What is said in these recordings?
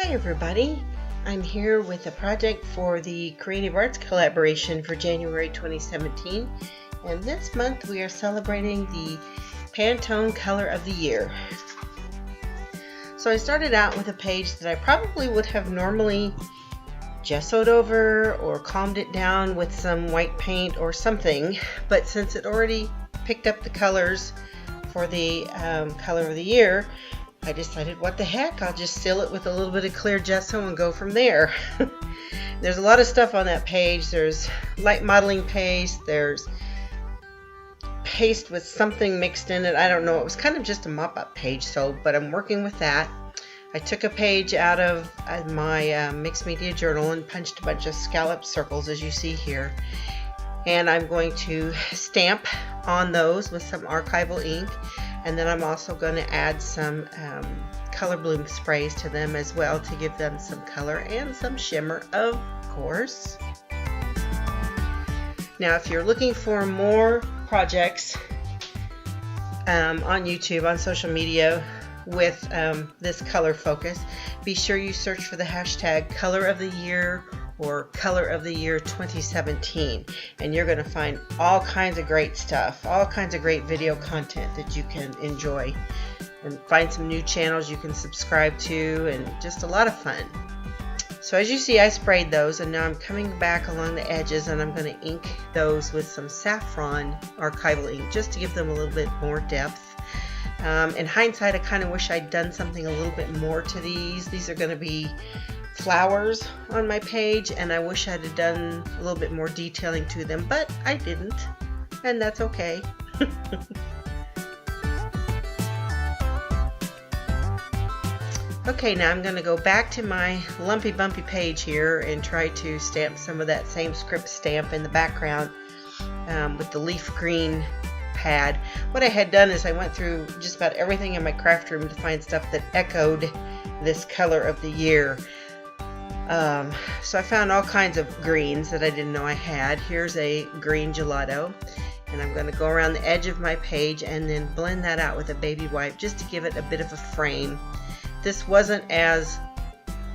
Hi everybody, I'm here with a project for the Creative Arts collaboration for January 2017, and this month we are celebrating the Pantone Color of the Year. So I started out with a page that I probably would have normally gessoed over or calmed it down with some white paint or something, but since it already picked up the colors for the Color of the Year, I decided, what the heck, I'll just seal it with a little bit of clear gesso and go from there. There's a lot of stuff on that page. There's light modeling paste, there's paste with something mixed in it. I don't know, it was kind of just a mop-up page, but I'm working with that. I took a page out of my mixed media journal and punched a bunch of scallop circles, as you see here. And I'm going to stamp on those with some archival ink. And then I'm also going to add some color bloom sprays to them as well to give them some color and some shimmer, of course. Now, if you're looking for more projects on YouTube, on social media with this color focus, be sure you search for the hashtag Color of the Year or Color of the Year 2017, and you're going to find all kinds of great stuff, all kinds of great video content that you can enjoy, and find some new channels you can subscribe to, and just a lot of fun. So as you see, I sprayed those, and now I'm coming back along the edges and I'm going to ink those with some saffron archival ink just to give them a little bit more depth. In hindsight, I kind of wish I'd done something a little bit more to these. These are going to be flowers on my page, and I wish I'd have done a little bit more detailing to them, but I didn't, and that's okay. Okay, now I'm going to go back to my lumpy bumpy page here and try to stamp some of that same script stamp in the background with the leaf green pad. What I had done is I went through just about everything in my craft room to find stuff that echoed this Color of the Year. So I found all kinds of greens that I didn't know I had. Here's a green gelato, and I'm going to go around the edge of my page and then blend that out with a baby wipe just to give it a bit of a frame. This wasn't as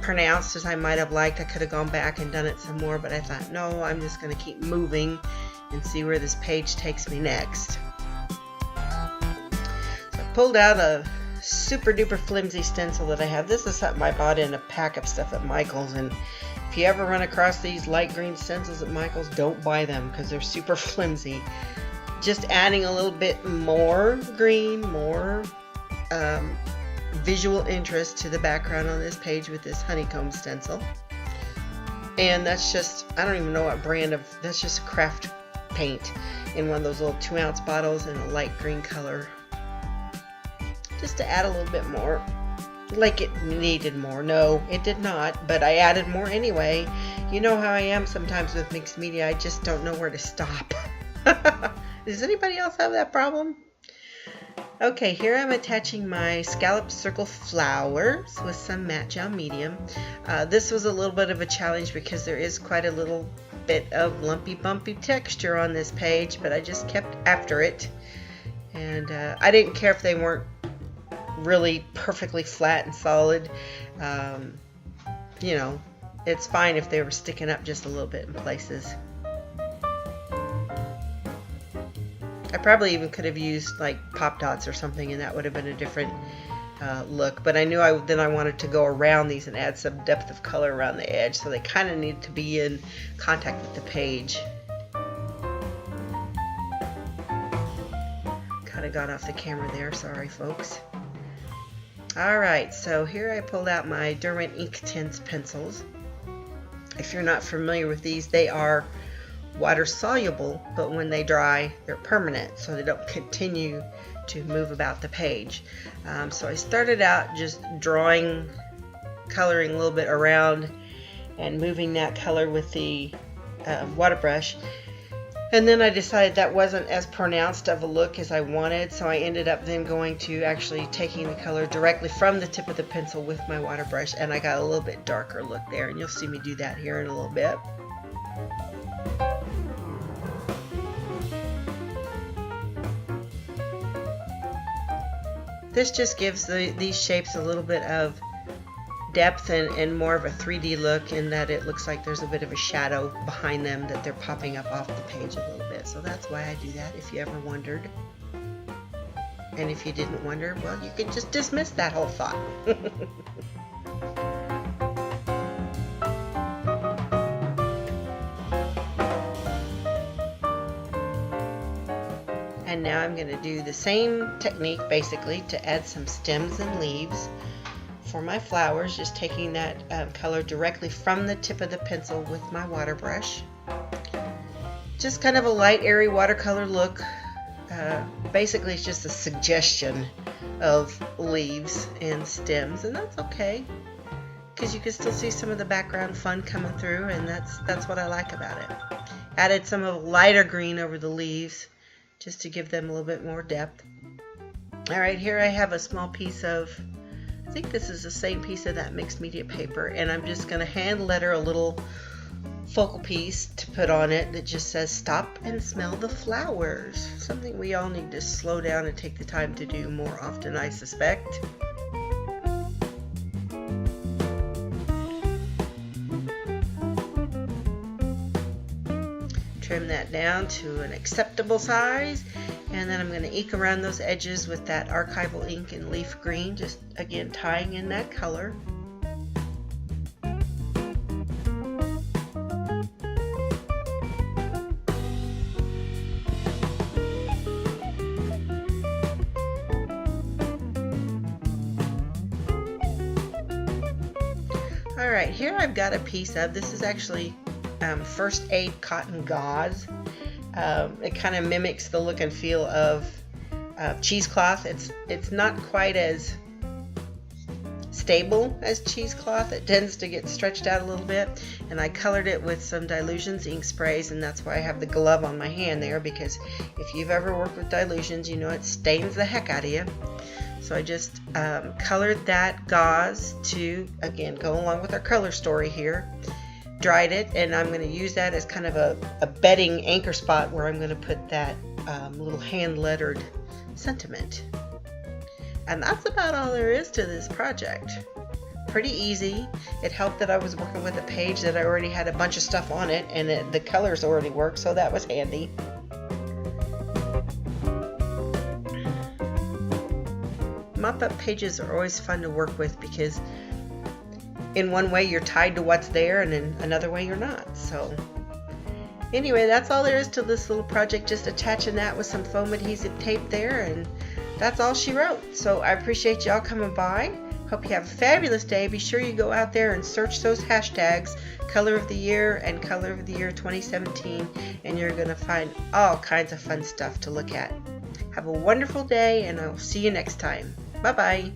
pronounced as I might have liked. I could have gone back and done it some more, but I thought, no, I'm just going to keep moving and see where this page takes me next. So I pulled out a super duper flimsy stencil that I have. This is something I bought in a pack of stuff at Michael's, and if you ever run across these light green stencils at Michael's, don't buy them because they're super flimsy. Just adding a little bit more green, more visual interest to the background on this page with this honeycomb stencil. And that's just, I don't even know what brand of, that's just craft paint in one of those little 2-ounce bottles in a light green color, just to add a little bit more, like it needed more. No, it did not, but I added more anyway. You know how I am sometimes with mixed media, I just don't know where to stop. Does anybody else have that problem? Okay, here I'm attaching my scallop circle flowers with some matte gel medium. This was a little bit of a challenge because there is quite a little bit of lumpy bumpy texture on this page, but I just kept after it, and I didn't care if they weren't really perfectly flat and solid. You know, it's fine if they were sticking up just a little bit in places. I probably even could have used like pop dots or something, and that would have been a different look, but I knew I wanted to go around these and add some depth of color around the edge, so they kind of need to be in contact with the page. Kind of got off the camera there, sorry folks. Alright, so here I pulled out my Derwent Ink Tints pencils. If you're not familiar with these, they are water soluble, but when they dry, they're permanent, so they don't continue to move about the page. So I started out just drawing, coloring a little bit around and moving that color with the water brush. And then I decided that wasn't as pronounced of a look as I wanted, so I ended up then going to actually taking the color directly from the tip of the pencil with my water brush, and I got a little bit darker look there, and you'll see me do that here in a little bit. This just gives these shapes a little bit of depth and more of a 3D look, in that it looks like there's a bit of a shadow behind them, that they're popping up off the page a little bit. So that's why I do that, if you ever wondered. And if you didn't wonder, well, you could just dismiss that whole thought. And now I'm going to do the same technique basically to add some stems and leaves for my flowers, just taking that color directly from the tip of the pencil with my water brush. Just kind of a light, airy watercolor look. Basically it's just a suggestion of leaves and stems, and that's okay, because you can still see some of the background fun coming through, and that's what I like about it. Added some of lighter green over the leaves just to give them a little bit more depth. Alright, here I have a small piece of, I think this is the same piece of that mixed media paper, and I'm just going to hand letter a little focal piece to put on it that just says "Stop and smell the flowers." Something we all need to slow down and take the time to do more often, I suspect. Trim that down to an acceptable size, and then I'm going to eke around those edges with that archival ink and leaf green, just again tying in that color. Alright, here I've got a piece of, this is actually first aid cotton gauze. It kind of mimics the look and feel of cheesecloth. It's not quite as stable as cheesecloth. It tends to get stretched out a little bit, and I colored it with some Dilutions ink sprays, and that's why I have the glove on my hand there, because if you've ever worked with Dilutions, you know it stains the heck out of you. So I just colored that gauze to, again, go along with our color story here. Dried it, and I'm going to use that as kind of a bedding anchor spot where I'm going to put that little hand lettered sentiment. And that's about all there is to this project. Pretty easy. It helped that I was working with a page that I already had a bunch of stuff on it, and the colors already worked, so that was handy. Mop-up pages are always fun to work with, because in one way you're tied to what's there, and in another way you're not. So anyway, that's all there is to this little project, just attaching that with some foam adhesive tape there, and that's all she wrote. So I appreciate y'all coming by. Hope you have a fabulous day. Be sure you go out there and search those hashtags, Color of the Year and Color of the Year 2017, and you're going to find all kinds of fun stuff to look at. Have a wonderful day, and I'll see you next time. Bye-bye.